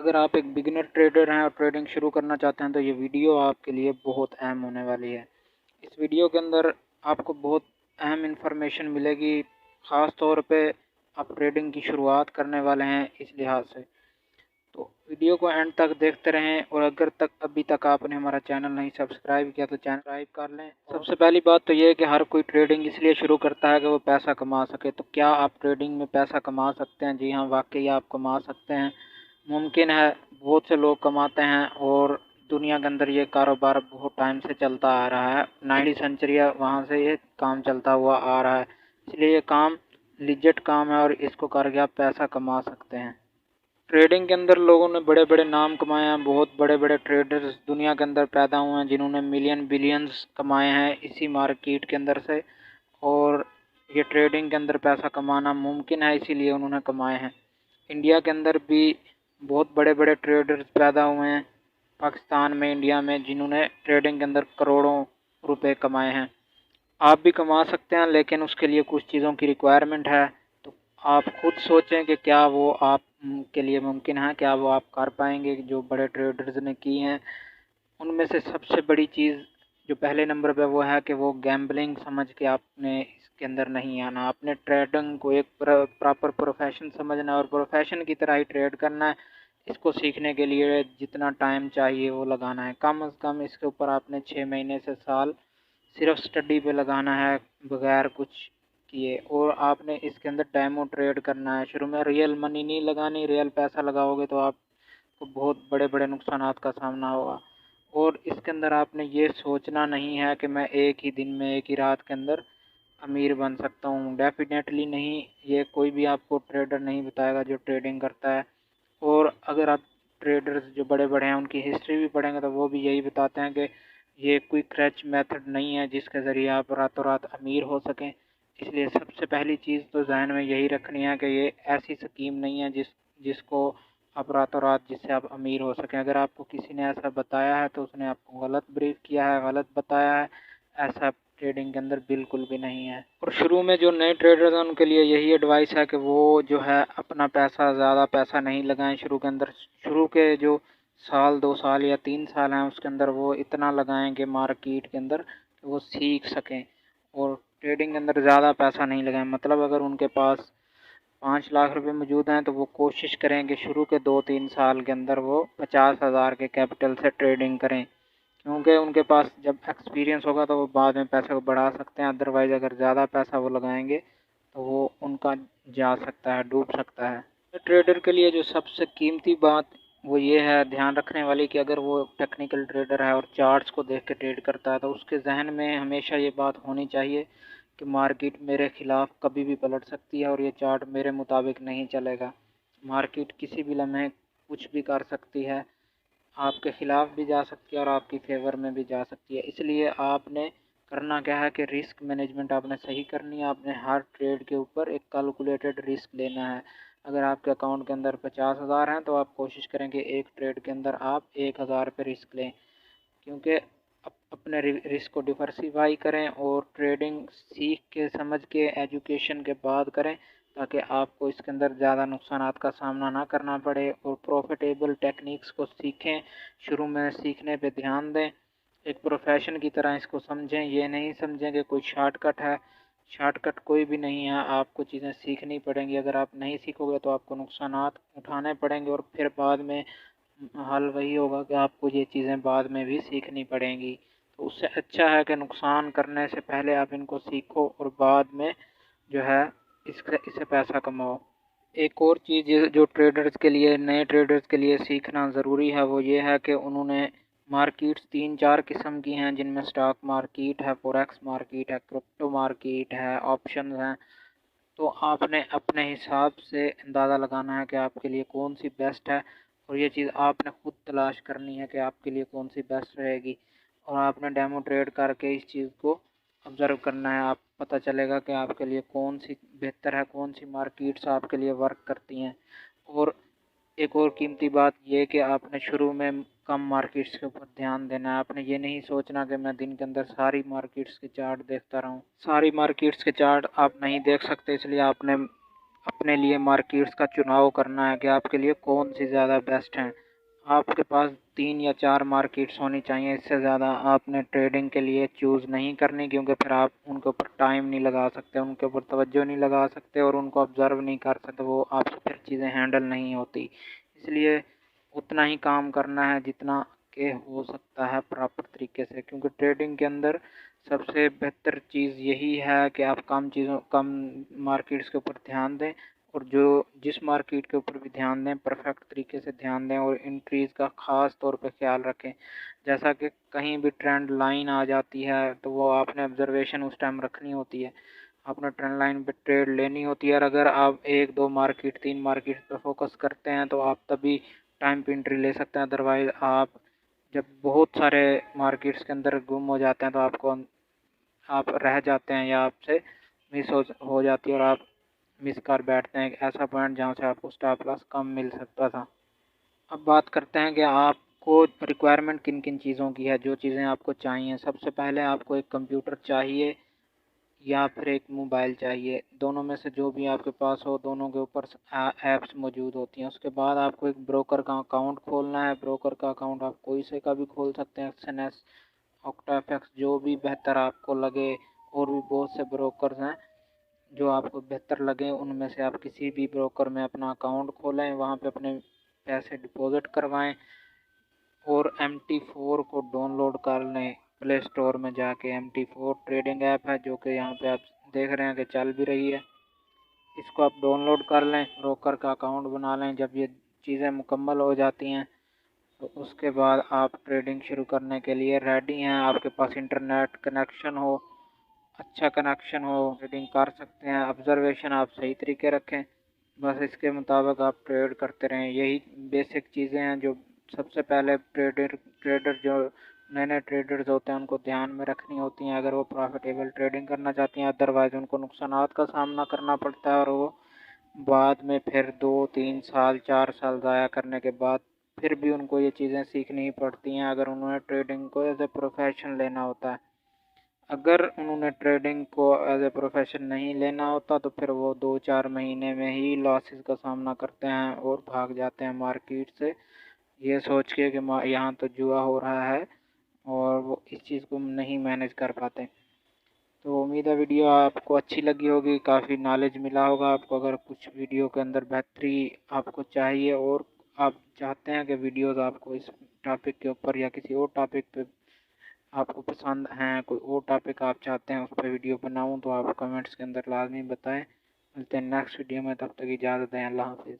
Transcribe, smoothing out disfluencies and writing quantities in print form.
अगर आप एक बिगिनर ट्रेडर हैं और ट्रेडिंग शुरू करना चाहते हैं तो ये वीडियो आपके लिए बहुत अहम होने वाली है। इस वीडियो के अंदर आपको बहुत अहम इन्फॉर्मेशन मिलेगी, ख़ास तौर पे आप ट्रेडिंग की शुरुआत करने वाले हैं इस लिहाज से। तो वीडियो को एंड तक देखते रहें और अगर अभी तक आपने हमारा चैनल नहीं सब्सक्राइब किया तो चैनल सब्सक्राइब कर लें। सबसे पहली बात तो ये है कि हर कोई ट्रेडिंग इसलिए शुरू करता है कि वो पैसा कमा सके। तो क्या आप ट्रेडिंग में पैसा कमा सकते हैं? जी हाँ, वाकई आप कमा सकते हैं, मुमकिन है। बहुत से लोग कमाते हैं और दुनिया के अंदर ये कारोबार बहुत टाइम से चलता आ रहा है। 9वीं सेंचुरी वहाँ से ये काम चलता हुआ आ रहा है, इसलिए ये काम लिजिट काम है और इसको करके आप पैसा कमा सकते हैं। ट्रेडिंग के अंदर लोगों ने बड़े बड़े नाम कमाए हैं, बहुत बड़े बड़े ट्रेडर्स दुनिया के अंदर पैदा हुए हैं जिन्होंने मिलियन बिलियंस कमाए हैं इसी मार्केट के अंदर से। और ये ट्रेडिंग के अंदर पैसा कमाना मुमकिन है, इसीलिए उन्होंने कमाए हैं। इंडिया के अंदर भी बहुत बड़े बड़े ट्रेडर्स पैदा हुए हैं, पाकिस्तान में, इंडिया में, जिन्होंने ट्रेडिंग के अंदर करोड़ों रुपए कमाए हैं। आप भी कमा सकते हैं, लेकिन उसके लिए कुछ चीज़ों की रिक्वायरमेंट है। तो आप खुद सोचें कि क्या वो आप के लिए मुमकिन है, क्या वो आप कर पाएंगे जो बड़े ट्रेडर्स ने की हैं। उनमें से सबसे बड़ी चीज़ जो पहले नंबर पे वो है कि वो गैम्बलिंग समझ के आपने इसके अंदर नहीं आना। आपने ट्रेडिंग को एक प्रॉपर प्रोफेशन समझना है और प्रोफेशन की तरह ही ट्रेड करना है। इसको सीखने के लिए जितना टाइम चाहिए वो लगाना है। कम से कम इसके ऊपर आपने 6 महीने से साल सिर्फ स्टडी पे लगाना है बगैर कुछ किए। और आपने इसके अंदर डेमो ट्रेड करना है। शुरू में रियल मनी नहीं लगानी, रियल पैसा लगाओगे तो आपको बहुत बड़े बड़े नुकसानात का सामना होगा। और इसके अंदर आपने ये सोचना नहीं है कि मैं एक ही दिन में, एक ही रात के अंदर अमीर बन सकता हूँ। डेफिनेटली नहीं, ये कोई भी आपको ट्रेडर नहीं बताएगा जो ट्रेडिंग करता है। और अगर आप ट्रेडर्स जो बड़े बड़े हैं उनकी हिस्ट्री भी पढ़ेंगे तो वो भी यही बताते हैं कि ये कोई क्रच मेथड नहीं है जिसके ज़रिए आप रातों रात अमीर हो सकें। इसलिए सबसे पहली चीज़ तो जहन में यही रखनी है कि ये ऐसी स्कीम नहीं है जिसको आप रातों रात जिससे आप अमीर हो सकें। अगर आपको किसी ने ऐसा बताया है तो उसने आपको गलत ब्रीफ किया है, गलत बताया है। ऐसा ट्रेडिंग के अंदर बिल्कुल भी नहीं है। और शुरू में जो नए ट्रेडर्स हैं उनके लिए यही एडवाइस है कि वो जो है अपना पैसा, ज़्यादा पैसा नहीं लगाएं शुरू के अंदर। शुरू के जो साल, 2 साल या 3 साल हैं उसके अंदर वो इतना लगाएं कि मार्केट के अंदर कि वो सीख सकें। और ट्रेडिंग के अंदर ज़्यादा पैसा नहीं लगाएं। मतलब अगर उनके पास 5 लाख रुपए मौजूद हैं तो वो कोशिश करें कि शुरू के 2-3 साल के अंदर वो 50,000 के कैपिटल से ट्रेडिंग करें, क्योंकि उनके पास जब एक्सपीरियंस होगा तो वो बाद में पैसे को बढ़ा सकते हैं। अदरवाइज़ अगर ज़्यादा पैसा वो लगाएंगे तो वो उनका जा सकता है, डूब सकता है। ट्रेडर के लिए जो सबसे कीमती बात वो ये है ध्यान रखने वाली कि अगर वो टेक्निकल ट्रेडर है और चार्ट्स को देख के ट्रेड करता है तो उसके जहन में हमेशा ये बात होनी चाहिए कि मार्केट मेरे खिलाफ कभी भी पलट सकती है और ये चार्ट मेरे मुताबिक नहीं चलेगा। मार्केट किसी भी लम्हे कुछ भी कर सकती है, आपके ख़िलाफ़ भी जा सकती है और आपकी फेवर में भी जा सकती है। इसलिए आपने करना क्या है कि रिस्क मैनेजमेंट आपने सही करनी है। आपने हर ट्रेड के ऊपर एक कैलकुलेटेड रिस्क लेना है। अगर आपके अकाउंट के अंदर 50,000 हैं तो आप कोशिश करें कि एक ट्रेड के अंदर आप 1,000 पे रिस्क लें, क्योंकि अपने रिस्क को डिवर्सिफाई करें और ट्रेडिंग सीख के, समझ के, एजुकेशन के बाद करें ताकि आपको इसके अंदर ज़्यादा नुकसानात का सामना ना करना पड़े। और प्रॉफिटेबल टेक्निक्स को सीखें, शुरू में सीखने पे ध्यान दें, एक प्रोफेशन की तरह इसको समझें। ये नहीं समझें कि कोई शॉर्टकट है, शॉर्टकट कोई भी नहीं है। आपको चीज़ें सीखनी पड़ेंगी। अगर आप नहीं सीखोगे तो आपको नुकसानात उठाने पड़ेंगे और फिर बाद में हाल वही होगा कि आपको ये चीज़ें बाद में भी सीखनी पड़ेंगी। तो उससे अच्छा है कि नुकसान करने से पहले आप इनको सीखो और बाद में जो है इससे पैसा कमाओ। एक और चीज़ जो ट्रेडर्स के लिए, नए ट्रेडर्स के लिए सीखना ज़रूरी है वो ये है कि उन्होंने मार्केट्स 3-4 किस्म की हैं, जिनमें स्टॉक मार्केट है, फॉरेक्स मार्केट है, क्रिप्टो मार्केट है, ऑप्शंस हैं। तो आपने अपने हिसाब से अंदाज़ा लगाना है कि आपके लिए कौन सी बेस्ट है और ये चीज़ आपने खुद तलाश करनी है कि आपके लिए कौन सी बेस्ट रहेगी। और आपने डेमो ट्रेड करके इस चीज़ को ऑब्ज़र्व करना है। आप पता चलेगा कि आपके लिए कौन सी बेहतर है, कौन सी मार्केट्स आपके लिए वर्क करती हैं। और एक और कीमती बात ये कि आपने शुरू में कम मार्केट्स के ऊपर ध्यान देना है। आपने ये नहीं सोचना कि मैं दिन के अंदर सारी मार्केट्स के चार्ट देखता रहूं। सारी मार्केट्स के चार्ट आप नहीं देख सकते, इसलिए आपने اپنے لیے مارکیٹس کا چناؤ کرنا ہے کہ آپ کے لیے کون سی زیادہ بیسٹ ہیں۔ آپ کے پاس 3 یا 4 مارکیٹس ہونی چاہیے، اس سے زیادہ آپ نے ٹریڈنگ کے لیے چوز نہیں کرنی، کیونکہ پھر آپ ان کے اوپر ٹائم نہیں لگا سکتے، ان کے اوپر توجہ نہیں لگا سکتے اور ان کو آبزرو نہیں کر سکتے، وہ آپ سے پھر چیزیں ہینڈل نہیں ہوتی۔ اس لیے اتنا ہی کام کرنا ہے جتنا کہ ہو سکتا ہے پراپر طریقے سے، کیونکہ ٹریڈنگ کے اندر سب سے بہتر چیز یہی ہے کہ آپ کم مارکیٹس کے اوپر دھیان دیں، اور جس مارکیٹ کے اوپر بھی دھیان دیں پرفیکٹ طریقے سے دھیان دیں، اور انٹریز کا خاص طور پہ خیال رکھیں۔ جیسا کہ کہیں بھی ٹرینڈ لائن آ جاتی ہے تو وہ آپ نے آبزرویشن اس ٹائم رکھنی ہوتی ہے، آپ نے ٹرینڈ لائن پہ ٹریڈ لینی ہوتی ہے، اور اگر آپ 1 2 مارکیٹ 3 مارکیٹ پہ فوکس کرتے ہیں تو آپ تبھی ٹائم پہ انٹری لے سکتے ہیں، ادروائز آپ جب بہت سارے مارکیٹس کے اندر گم ہو جاتے ہیں تو آپ رہ جاتے ہیں یا آپ سے مس ہو جاتی ہے، اور آپ مس کر بیٹھتے ہیں ایک ایسا پوائنٹ جہاں سے آپ کو اسٹاپ لاس کم مل سکتا تھا۔ اب بات کرتے ہیں کہ آپ کو ریکوائرمنٹ کن کن چیزوں کی ہے، جو چیزیں آپ کو چاہیے۔ سب سے پہلے آپ کو ایک کمپیوٹر چاہیے یا پھر ایک موبائل چاہیے، دونوں میں سے جو بھی آپ کے پاس ہو، دونوں کے اوپر ایپس موجود ہوتی ہیں۔ اس کے بعد آپ کو ایک بروکر کا اکاؤنٹ کھولنا ہے۔ بروکر کا اکاؤنٹ آپ کوئی سے کا بھی کھول سکتے ہیں، ایکسنس، آکٹا ایف ایکس، جو بھی بہتر آپ کو لگے، اور بھی بہت سے بروکرز ہیں جو آپ کو بہتر لگیں، ان میں سے آپ کسی بھی بروکر میں اپنا اکاؤنٹ کھولیں، وہاں پہ اپنے پیسے ڈپازٹ کروائیں، اور MT4 کو ڈاؤن لوڈ کر لیں پلے اسٹور میں جا کے۔ MT4 ٹریڈنگ ایپ ہے جو کہ یہاں پہ آپ دیکھ رہے ہیں کہ چل بھی رہی ہے، اس کو آپ ڈاؤن لوڈ کر لیں، بروکر کا اکاؤنٹ بنا لیں۔ جب یہ چیزیں مکمل ہو جاتی ہیں تو اس کے بعد آپ ٹریڈنگ شروع کرنے کے لیے ریڈی ہیں۔ آپ کے پاس انٹرنیٹ کنیکشن ہو، اچھا کنیکشن ہو، ٹریڈنگ کر سکتے ہیں۔ آبزرویشن آپ صحیح طریقے رکھیں، بس اس کے مطابق آپ ٹریڈ کرتے رہیں۔ یہی بیسک چیزیں ہیں جو سب سے پہلے ٹریڈر جو نئے نئے ٹریڈرز ہوتے ہیں ان کو دھیان میں رکھنی ہوتی ہیں اگر وہ پروفیٹیبل ٹریڈنگ کرنا چاہتی ہیں، ادروائز ان کو نقصانات کا سامنا کرنا پڑتا ہے، اور وہ بعد میں پھر 2 3 سال 4 سال ضائع کرنے کے بعد پھر بھی ان کو یہ چیزیں سیکھنی پڑتی ہیں اگر انہوں نے ٹریڈنگ کو ایز اے پروفیشن لینا ہوتا ہے۔ اگر انہوں نے ٹریڈنگ کو ایز اے پروفیشن نہیں لینا ہوتا تو پھر وہ 2 4 مہینے میں ہی لاسز کا سامنا کرتے ہیں اور بھاگ جاتے ہیں مارکیٹ سے، یہ سوچ کے کہ یہاں تو جوا ہو رہا ہے، اور وہ اس چیز کو نہیں مینیج کر پاتے۔ تو امید ہے ویڈیو آپ کو اچھی لگی ہوگی، کافی نالج ملا ہوگا آپ کو۔ اگر کچھ ویڈیو کے اندر بہتری آپ کو چاہیے اور آپ چاہتے ہیں کہ ویڈیوز آپ کو اس ٹاپک کے اوپر یا کسی اور ٹاپک پہ آپ کو پسند ہیں، کوئی اور ٹاپک آپ چاہتے ہیں اس پہ ویڈیو بناؤں، تو آپ کمنٹس کے اندر لازمی بتائیں۔ ملتے ہیں نیکسٹ ویڈیو میں، تب تک اجازت دیں، اللہ حافظ۔